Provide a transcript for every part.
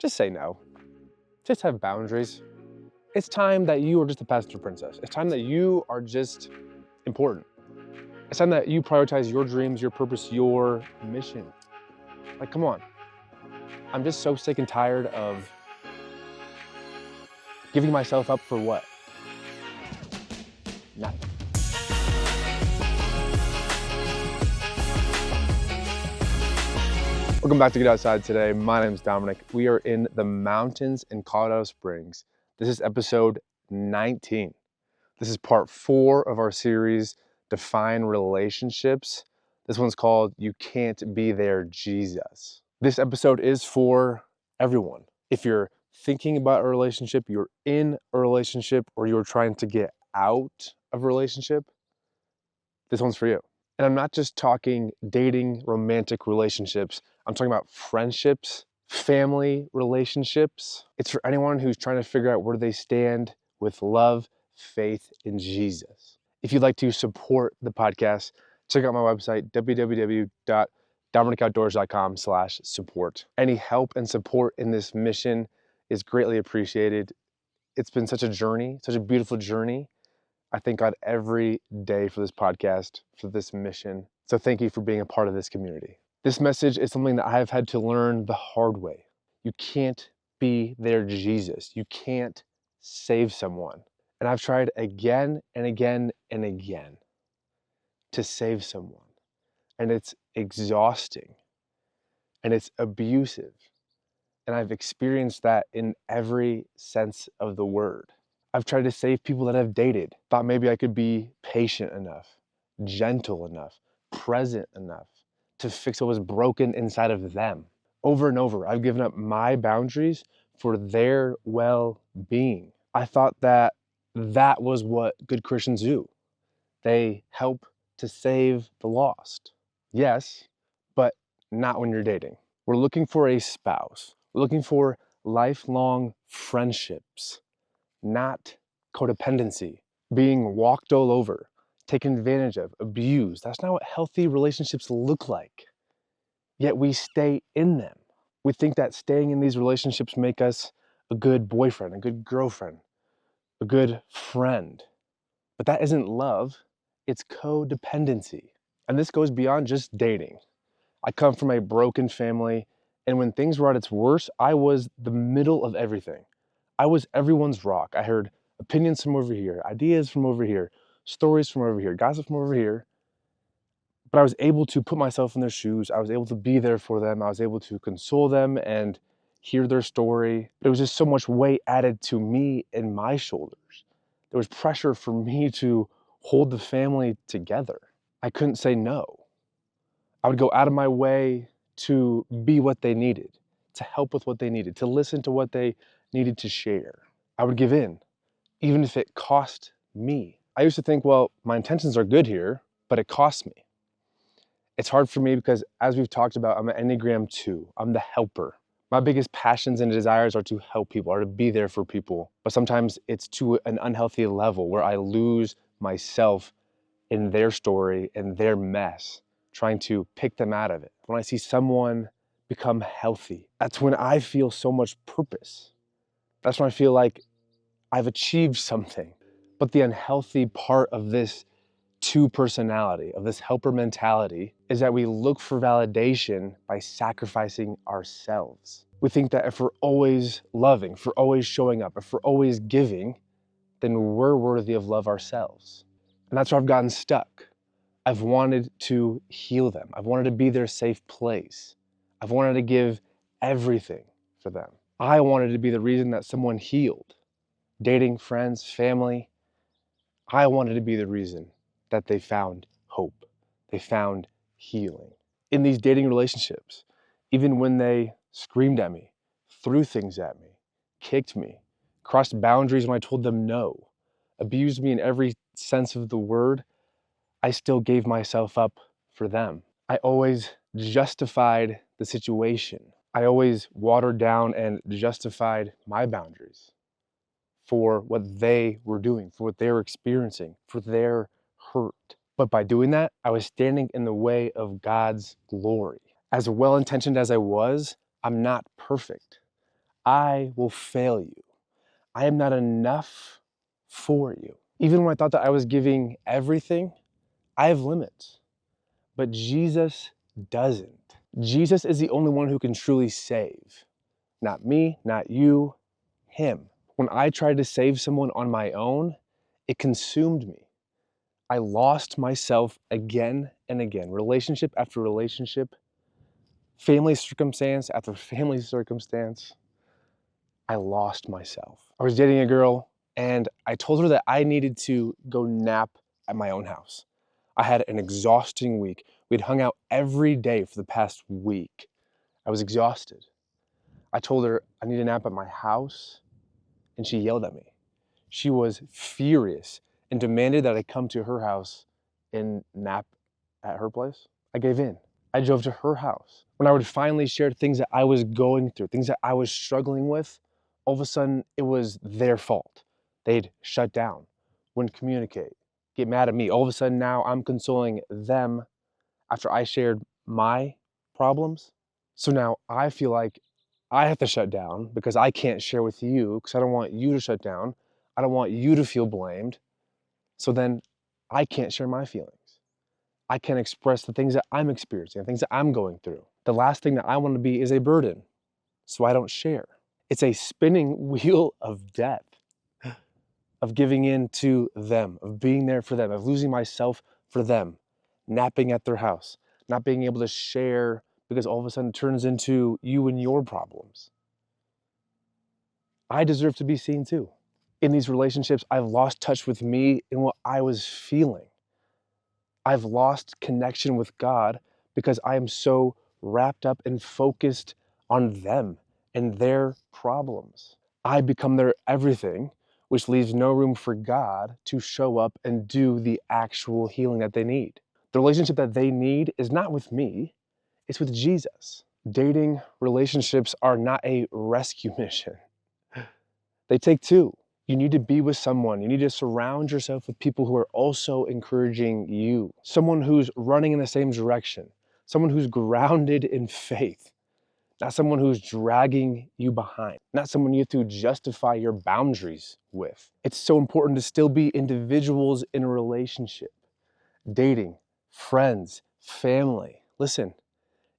Just say no. Just have boundaries. It's time that you are just a passenger princess. It's time that you are just important. It's time that you prioritize your dreams, your purpose, your mission. Like, come on. I'm just so sick and tired of giving myself up for what? Nothing. Welcome back to Get Outside today. My name is Dominic. We are in the mountains in Colorado Springs. This is episode 19. This is part 4 of our series, Define Relationships. This one's called You Can't Be There, Jesus. This episode is for everyone. If you're thinking about a relationship, you're in a relationship, or you're trying to get out of a relationship, this one's for you. And I'm not just talking dating, romantic relationships. I'm talking about friendships, family relationships. It's for anyone who's trying to figure out where they stand with love, faith in Jesus. If you'd like to support the podcast, check out my website, www.dominikoutdoors.com/support. Any help and support in this mission is greatly appreciated. It's been such a journey, such a beautiful journey. I thank God every day for this podcast, for this mission. So thank you for being a part of this community. This message is something that I have had to learn the hard way. You can't be their Jesus. You can't save someone. And I've tried again and again and again to save someone. And it's exhausting. And it's abusive. And I've experienced that in every sense of the word. I've tried to save people that I've dated. Thought maybe I could be patient enough, gentle enough, present enough to fix what was broken inside of them. Over and over, I've given up my boundaries for their well-being. I thought that that was what good Christians do. They help to save the lost. Yes, but not when you're dating. We're looking for a spouse. We're looking for lifelong friendships. Not codependency, being walked all over, taken advantage of, abused. That's not what healthy relationships look like. Yet we stay in them. We think that staying in these relationships make us a good boyfriend, a good girlfriend, a good friend. But that isn't love, it's codependency. And this goes beyond just dating. I come from a broken family, and when things were at its worst, I was the middle of everything. I was everyone's rock. I heard opinions from over here, ideas from over here, stories from over here, gossip from over here. But I was able to put myself in their shoes. I was able to be there for them. I was able to console them and hear their story. But it was just so much weight added to me and my shoulders. There was pressure for me to hold the family together. I couldn't say no. I would go out of my way to be what they needed, to help with what they needed, to listen to what they needed to share. I would give in, even if it cost me. I used to think, well, my intentions are good here, but it costs me. It's hard for me because, as we've talked about, I'm an Enneagram 2. I'm the helper. My biggest passions and desires are to help people, are to be there for people. But sometimes it's to an unhealthy level where I lose myself in their story and their mess, trying to pick them out of it. When I see someone become healthy, that's when I feel so much purpose. That's when I feel like I've achieved something. But the unhealthy part of this two personality, of this helper mentality, is that we look for validation by sacrificing ourselves. We think that if we're always loving, if we're always showing up, if we're always giving, then we're worthy of love ourselves. And that's where I've gotten stuck. I've wanted to heal them. I've wanted to be their safe place. I've wanted to give everything for them. I wanted to be the reason that someone healed. Dating, friends, family. I wanted to be the reason that they found hope. They found healing. In these dating relationships, even when they screamed at me, threw things at me, kicked me, crossed boundaries when I told them no, abused me in every sense of the word, I still gave myself up for them. I always justified the situation. I always watered down and justified my boundaries for what they were doing, for what they were experiencing, for their hurt. But by doing that, I was standing in the way of God's glory. As well-intentioned as I was, I'm not perfect. I will fail you. I am not enough for you. Even when I thought that I was giving everything, I have limits. But Jesus doesn't. Jesus is the only one who can truly save. Not me, not you, him. When I tried to save someone on my own, it consumed me. I lost myself again and again, relationship after relationship, family circumstance after family circumstance. I lost myself. I was dating a girl and I told her that I needed to go nap at my own house. I had an exhausting week. We'd hung out every day for the past week. I was exhausted. I told her I need a nap at my house, and she yelled at me. She was furious and demanded that I come to her house and nap at her place. I gave in. I drove to her house. When I would finally share things that I was going through, things that I was struggling with, all of a sudden it was their fault. They'd shut down, wouldn't communicate, get mad at me. All of a sudden now I'm consoling them after I shared my problems. So now I feel like I have to shut down because I can't share with you because I don't want you to shut down. I don't want you to feel blamed. So then I can't share my feelings. I can't express the things that I'm experiencing, the things that I'm going through. The last thing that I want to be is a burden, so I don't share. It's a spinning wheel of death, of giving in to them, of being there for them, of losing myself for them, napping at their house, not being able to share because all of a sudden it turns into you and your problems. I deserve to be seen too. In these relationships, I've lost touch with me and what I was feeling. I've lost connection with God because I am so wrapped up and focused on them and their problems. I become their everything, which leaves no room for God to show up and do the actual healing that they need. The relationship that they need is not with me, it's with Jesus. Dating relationships are not a rescue mission. They take two. You need to be with someone. You need to surround yourself with people who are also encouraging you. Someone who's running in the same direction. Someone who's grounded in faith. Not someone who's dragging you behind. Not someone you have to justify your boundaries with. It's so important to still be individuals in a relationship. Dating, friends, family. Listen,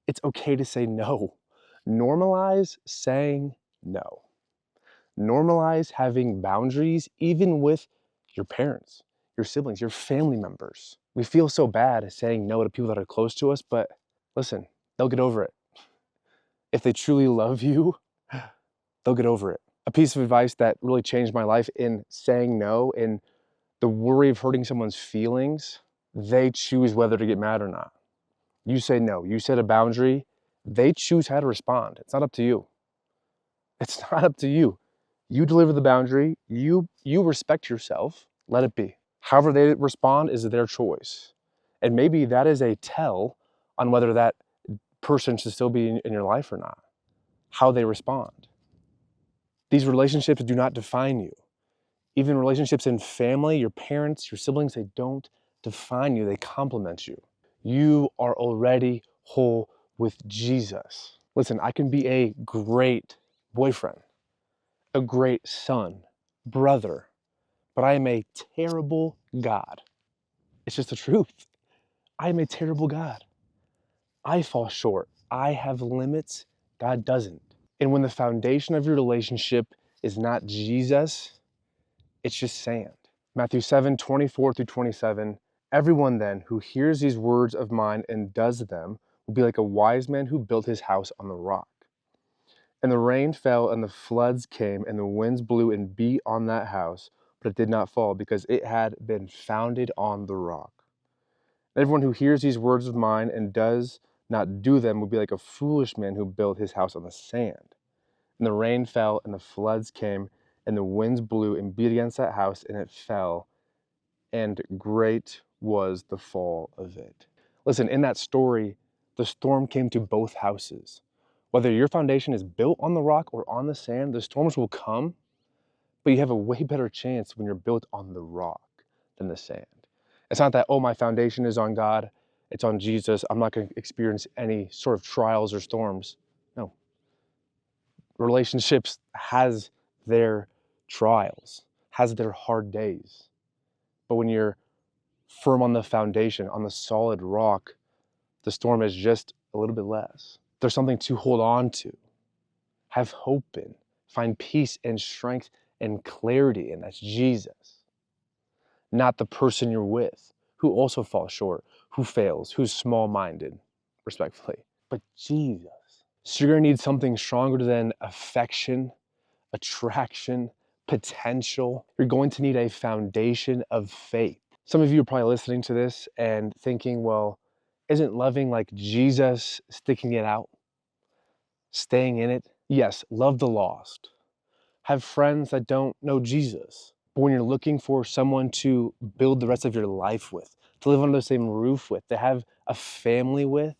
it's okay to say no. Normalize saying no. Normalize having boundaries, even with your parents, your siblings, your family members. We feel so bad saying no to people that are close to us, but listen, they'll get over it. If they truly love you, they'll get over it. A piece of advice that really changed my life in saying no and the worry of hurting someone's feelings, they choose whether to get mad or not. You say no, you set a boundary, they choose how to respond. It's not up to you. It's not up to you. You deliver the boundary, you respect yourself, let it be. However they respond is their choice. And maybe that is a tell on whether that person should still be in your life or not, how they respond. These relationships do not define you. Even relationships in family, your parents, your siblings, they don't define you, they complement you. You are already whole with Jesus. Listen, I can be a great boyfriend, a great son, brother, but I am a terrible God. It's just the truth. I am a terrible God. I fall short. I have limits. God doesn't. And when the foundation of your relationship is not Jesus, it's just sand. Matthew 7:24-27. Everyone then who hears these words of mine and does them will be like a wise man who built his house on the rock. And the rain fell, and the floods came, and the winds blew and beat on that house, but it did not fall, because it had been founded on the rock. Everyone who hears these words of mine and does not do them will be like a foolish man who built his house on the sand. And the rain fell, and the floods came, and the winds blew and beat against that house, and it fell, and great was the fall of it. Listen, in that story, the storm came to both houses. Whether your foundation is built on the rock or on the sand, the storms will come, but you have a way better chance when you're built on the rock than the sand. It's not that, oh, my foundation is on God, it's on Jesus, I'm not going to experience any sort of trials or storms. No. Relationships has their trials, has their hard days. But when you're firm on the foundation, on the solid rock, the storm is just a little bit less. There's something to hold on to, have hope in, find peace and strength and clarity in. That's Jesus, not the person you're with, who also falls short, who fails, who's small-minded, respectfully, but Jesus. So you're gonna need something stronger than affection, attraction, potential. You're going to need a foundation of faith. Some of you are probably listening to this and thinking, well, isn't loving like Jesus sticking it out, staying in it? Yes, love the lost. Have friends that don't know Jesus. But when you're looking for someone to build the rest of your life with, to live under the same roof with, to have a family with,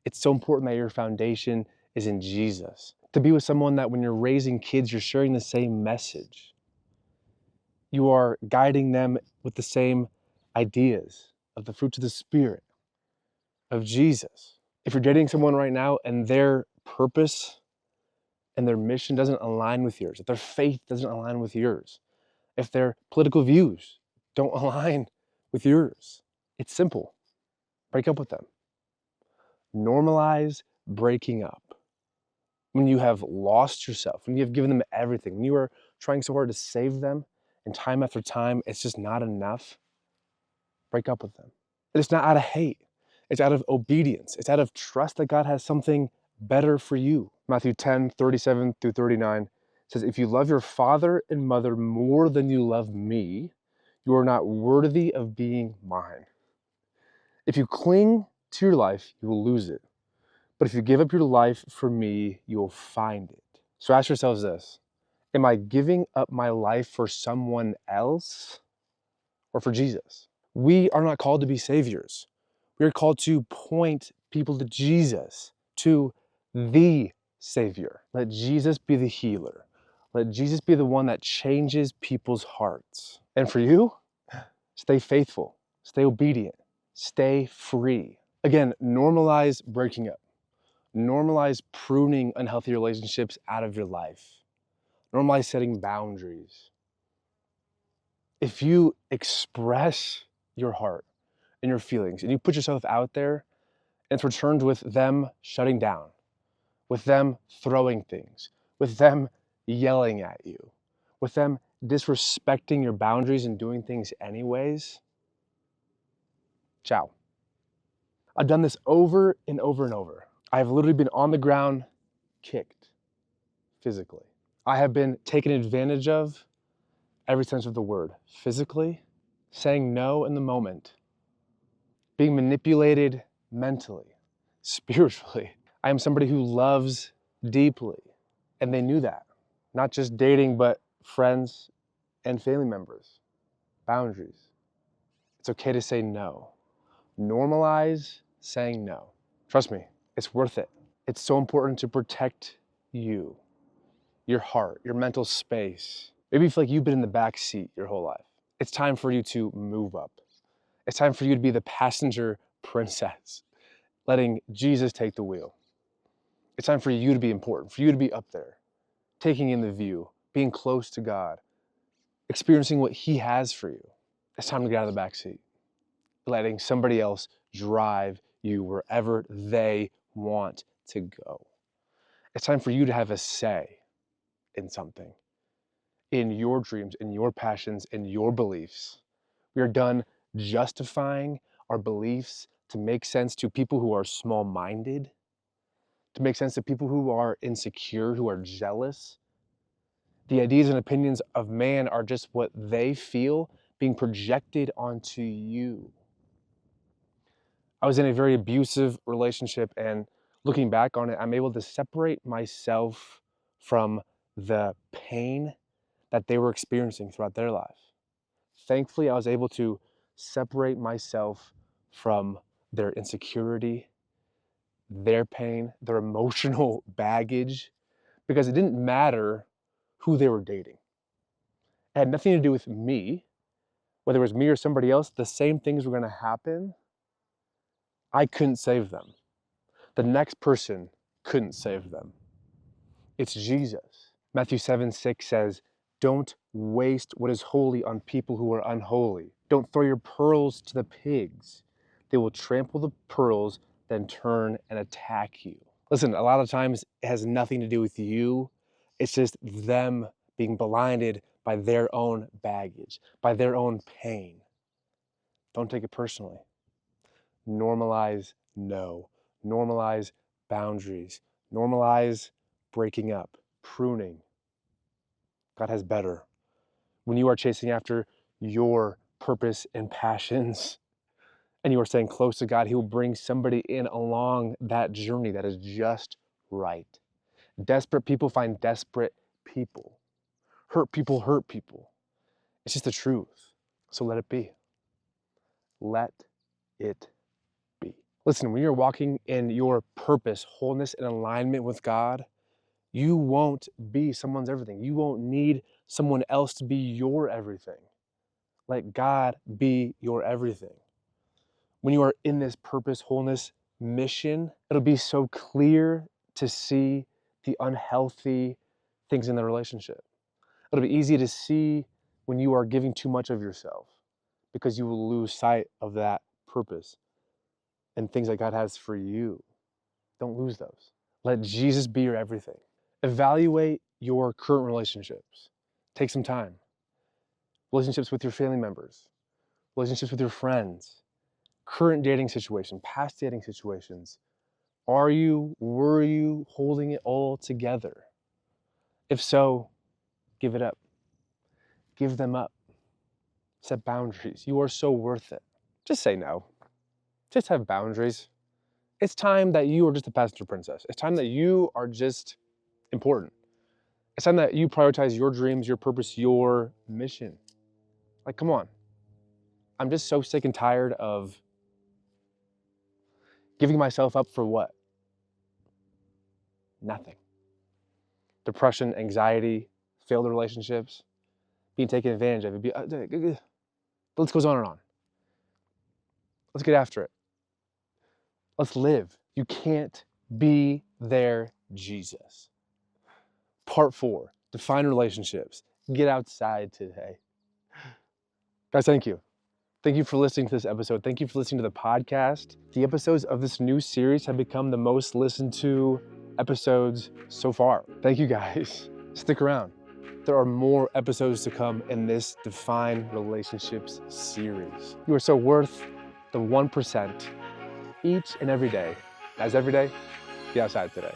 it's so important that your foundation is in Jesus. To be with someone that when you're raising kids, you're sharing the same message. You are guiding them with the same ideas of the fruits of the Spirit, of Jesus. If you're dating someone right now and their purpose and their mission doesn't align with yours, if their faith doesn't align with yours, if their political views don't align with yours, it's simple. Break up with them. Normalize breaking up. When you have lost yourself, when you have given them everything, when you are trying so hard to save them, and time after time, it's just not enough, break up with them. And it's not out of hate. It's out of obedience. It's out of trust that God has something better for you. Matthew 10:37-39 says, if you love your father and mother more than you love me, you are not worthy of being mine. If you cling to your life, you will lose it. But if you give up your life for me, you will find it. So ask yourselves this: am I giving up my life for someone else or for Jesus? We are not called to be saviors. We are called to point people to Jesus, to the Savior. Let Jesus be the healer. Let Jesus be the one that changes people's hearts. And for you, stay faithful, stay obedient, stay free. Again, normalize breaking up. Normalize pruning unhealthy relationships out of your life. Normalize setting boundaries. If you express your heart and your feelings and you put yourself out there, and it's returned with them shutting down, with them throwing things, with them yelling at you, with them disrespecting your boundaries and doing things anyways, ciao. I've done this over and over and over. I've literally been on the ground, kicked physically. I have been taken advantage of every sense of the word, physically, saying no in the moment, being manipulated mentally, spiritually. I am somebody who loves deeply, and they knew that. Not just dating, but friends and family members. Boundaries. It's okay to say no. Normalize saying no. Trust me, it's worth it. It's so important to protect you, your heart, your mental space. Maybe you feel like you've been in the back seat your whole life. It's time for you to move up. It's time for you to be the passenger princess, letting Jesus take the wheel. It's time for you to be important, for you to be up there, taking in the view, being close to God, experiencing what He has for you. It's time to get out of the back seat, letting somebody else drive you wherever they want to go. It's time for you to have a say in something, in your dreams, in your passions, in your beliefs. We are done justifying our beliefs to make sense to people who are small-minded, to make sense to people who are insecure, who are jealous. The ideas and opinions of man are just what they feel being projected onto you. I was in a very abusive relationship, and looking back on it, I'm able to separate myself from the pain that they were experiencing throughout their life. Thankfully, I was able to separate myself from their insecurity, their pain, their emotional baggage, because it didn't matter who they were dating. It had nothing to do with me. Whether it was me or somebody else, the same things were going to happen. I couldn't save them. The next person couldn't save them. It's Jesus. Matthew 7:6 says, don't waste what is holy on people who are unholy. Don't throw your pearls to the pigs. They will trample the pearls, then turn and attack you. Listen, a lot of times it has nothing to do with you. It's just them being blinded by their own baggage, by their own pain. Don't take it personally. Normalize no. Normalize boundaries. Normalize breaking up, pruning. God has better. When you are chasing after your purpose and passions, and you are staying close to God, He will bring somebody in along that journey that is just right. Desperate people find desperate people. Hurt people hurt people. It's just the truth. So let it be. Let it be. Listen, when you're walking in your purpose, wholeness, and alignment with God, you won't be someone's everything. You won't need someone else to be your everything. Let God be your everything. When you are in this purpose, wholeness, mission, it'll be so clear to see the unhealthy things in the relationship. It'll be easy to see when you are giving too much of yourself because you will lose sight of that purpose and things that God has for you. Don't lose those. Let Jesus be your everything. Evaluate your current relationships. Take some time. Relationships with your family members, relationships with your friends, current dating situation, past dating situations. Were you holding it all together? If so, give it up. Give them up. Set boundaries. You are so worth it. Just say no. Just have boundaries. It's time that you are just a passenger princess. It's time that you are just important. It's time that you prioritize your dreams, your purpose, your mission. Like, come on. I'm just so sick and tired of giving myself up for what? Nothing. Depression, anxiety, failed relationships, being taken advantage of. The list goes on and on. Let's get after it. Let's live. You can't be their Jesus. Part 4, define relationships. Get outside today. Guys, thank you. Thank you for listening to this episode. Thank you for listening to the podcast. The episodes of this new series have become the most listened to episodes so far. Thank you guys. Stick around. There are more episodes to come in this Define Relationships series. You are so worth the 1% each and every day. As every day, get outside today.